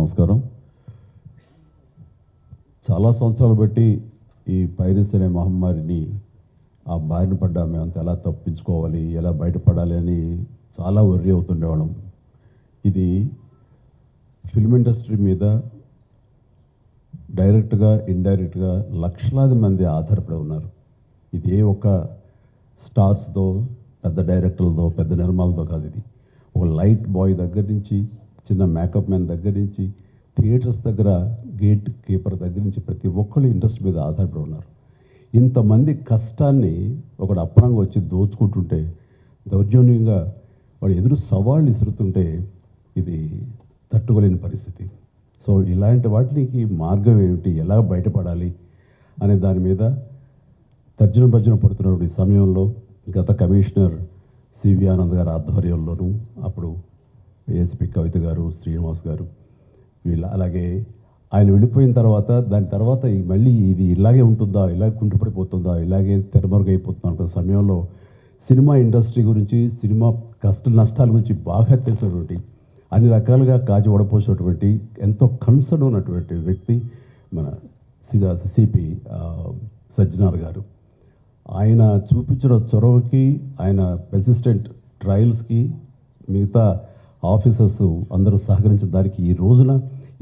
నమస్కారం. చాలా సంవత్సరాలు బట్టి ఈ పైరసీ అనే మహమ్మారిని ఆ బారిన పడ్డా మేమంతా ఎలా తప్పించుకోవాలి, ఎలా బయటపడాలి అని చాలా వర్రీ అవుతుండేవాళ్ళం. ఇది ఫిల్మ్ ఇండస్ట్రీ మీద డైరెక్ట్గా ఇండైరెక్ట్గా లక్షలాది మంది ఆధారపడి ఉన్నారు. ఇది ఏ ఒక్క స్టార్స్తో, పెద్ద డైరెక్టర్లతో, పెద్ద నిర్మాలతో కాదు. ఇది ఒక లైట్ బాయ్ దగ్గర నుంచి, చిన్న మేకప్ మ్యాన్ దగ్గర నుంచి, థియేటర్స్ దగ్గర గేట్ కీపర్ దగ్గర నుంచి ప్రతి ఒక్కళ్ళు ఇండస్ట్రీ మీద ఆధారపడి ఉన్నారు. ఇంతమంది కష్టాన్ని ఒకడు అప్పనంగా వచ్చి దోచుకుంటుంటే, దౌర్జన్యంగా వాడు ఎదురు సవాళ్ళు ఇసురుతుంటే ఇది తట్టుకోలేని పరిస్థితి. సో ఇలాంటి వాటికి మార్గం ఏమిటి, ఎలా బయటపడాలి అనే దాని మీద తర్జన భర్జన పడుతున్నటువంటి సమయంలో గత కమిషనర్ సివి ఆనంద్ గారి ఆధ్వర్యంలోనూ, అప్పుడు ఏఎస్పీ కవిత గారు, శ్రీనివాస్ గారు, వీళ్ళ అలాగే ఆయన వెళ్ళిపోయిన తర్వాత దాని తర్వాత మళ్ళీ ఇది ఇలాగే ఉంటుందా, ఇలాగే కుంటుపడిపోతుందా, ఇలాగే తెరమరుగైపోతుందా అనుకున్న సమయంలో సినిమా ఇండస్ట్రీ గురించి, సినిమా కష్ట నష్టాల గురించి బాగా తెలిసినటువంటి, అన్ని రకాలుగా కాచి వడపోసినటువంటి, ఎంతో కన్సర్న్ ఉన్నటువంటి వ్యక్తి మన సిపి సజ్జనార్ గారు. ఆయన చూపించిన చొరవకి, ఆయన పెర్సిస్టెంట్ ట్రయల్స్కి మిగతా ఆఫీసర్స్ అందరూ సహకరించిన దానికి ఈ రోజున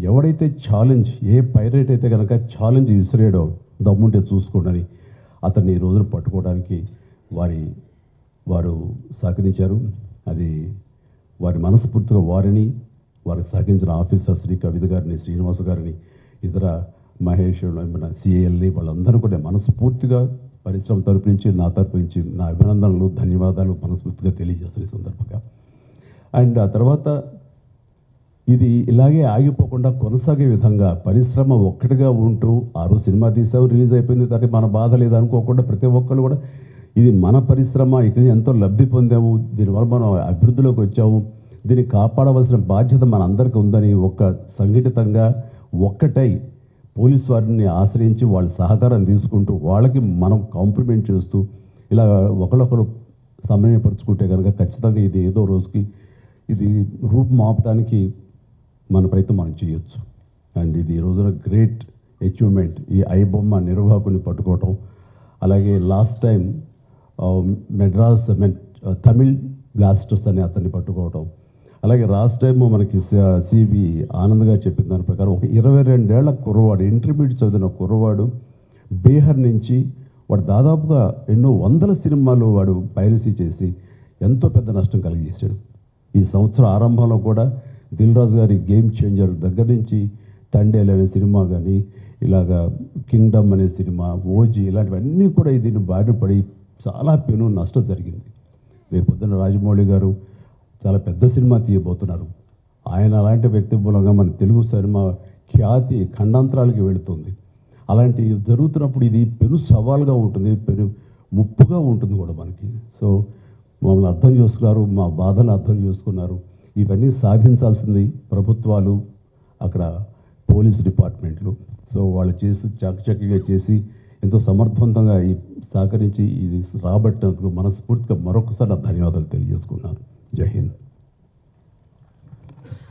ఎవడైతే ఛాలెంజ్, ఏ పైరేట్ అయితే కనుక ఛాలెంజ్ విసిరేయడో దమ్ముంటే చూసుకోండి అతన్ని ఈ రోజున పట్టుకోవడానికి వారు సహకరించారు. అది వారి మనస్ఫూర్తిగా వారిని, వారికి సహకరించిన ఆఫీసర్స్ని, కవిత గారిని, శ్రీనివాస్ గారిని, ఇతర మహేష్, మన సిఏఎల్ని, వాళ్ళందరూ కూడా మనస్ఫూర్తిగా పరిశ్రమ తరపు నుంచి, నా తరపు నుంచి నా అభినందనలు, ధన్యవాదాలు మనస్ఫూర్తిగా తెలియజేస్తున్న ఈ సందర్భంగా. అండ్ ఆ తర్వాత ఇది ఇలాగే ఆగిపోకుండా కొనసాగే విధంగా పరిశ్రమ ఒక్కటిగా ఉంటూ, ఆ రోజు సినిమా తీసావు, రిలీజ్ అయిపోయింది, దానికి మన బాధ లేదు అనుకోకుండా ప్రతి ఒక్కరు కూడా ఇది మన పరిశ్రమ, ఇక్కడ ఎంతో లబ్ధి పొందాము, దీనివల్ల మనం అభివృద్ధిలోకి వచ్చాము, దీన్ని కాపాడవలసిన బాధ్యత మన అందరికీ ఉందని సంఘటితంగా ఒక్కటై పోలీసు వారిని ఆశ్రయించి వాళ్ళ సహకారం తీసుకుంటూ, వాళ్ళకి మనం కాంప్లిమెంట్ చేస్తూ ఇలా ఒకరొకరు సమన్వయపరుచుకుంటే కనుక ఖచ్చితంగా ఇది ఏదో రోజుకి ఇది రూపుమాపడానికి మన ప్రయత్నం మనం చేయొచ్చు. అండ్ ఇది ఈ రోజున గ్రేట్ అచీవ్మెంట్, ఈ ఐబొమ్మ నిర్వాహకుని పట్టుకోవటం. అలాగే last time Madras Tamil blasters అని అతన్ని పట్టుకోవటం. అలాగే లాస్ట్ టైం మనకి సివి ఆనంద్ గారు చెప్పిన దాని ప్రకారం ఒక 22 ఏళ్ల కుర్రవాడు, ఇంటర్మీడియట్ చదివిన కుర్రవాడు, బీహార్ నుంచి వాడు దాదాపుగా ఎన్నో వందల సినిమాలు వాడు పైరసీ చేసి ఎంతో పెద్ద నష్టం కలిగజేశాడు. ఈ సంవత్సరం ఆరంభంలో కూడా దిల్ రాజు గారి గేమ్ చేంజర్ దగ్గర నుంచి తండేలు అనే సినిమా కానీ, ఇలాగా కింగ్డమ్ అనే సినిమా, ఓజీ, ఇలాంటివన్నీ కూడా దీన్ని బారిన పడి చాలా పెను నష్టం జరిగింది. రేపొద్దున రాజమౌళి గారు చాలా పెద్ద సినిమా తీయబోతున్నారు. ఆయన అలాంటి వ్యక్తి మూలంగా మన తెలుగు సినిమా ఖ్యాతి ఖండాంతరాలకి వెళుతుంది. అలాంటి జరుగుతున్నప్పుడు ఇది పెను సవాల్గా ఉంటుంది, పెను ముప్పుగా ఉంటుంది కూడా మనకి. సో మమ్మల్ని అర్థం చేసుకున్నారు, మా బాధను అర్థం చేసుకున్నారు. ఇవన్నీ సాధించాల్సింది ప్రభుత్వాలు, అక్కడ పోలీస్ డిపార్ట్మెంట్లు. సో వాళ్ళు చకచకగా చేసి ఎంతో సమర్థవంతంగా సహకరించి ఇది రాబట్టినందుకు మనస్ఫూర్తిగా మరొకసారి ధన్యవాదాలు తెలియజేసుకున్నాను. జై హింద్.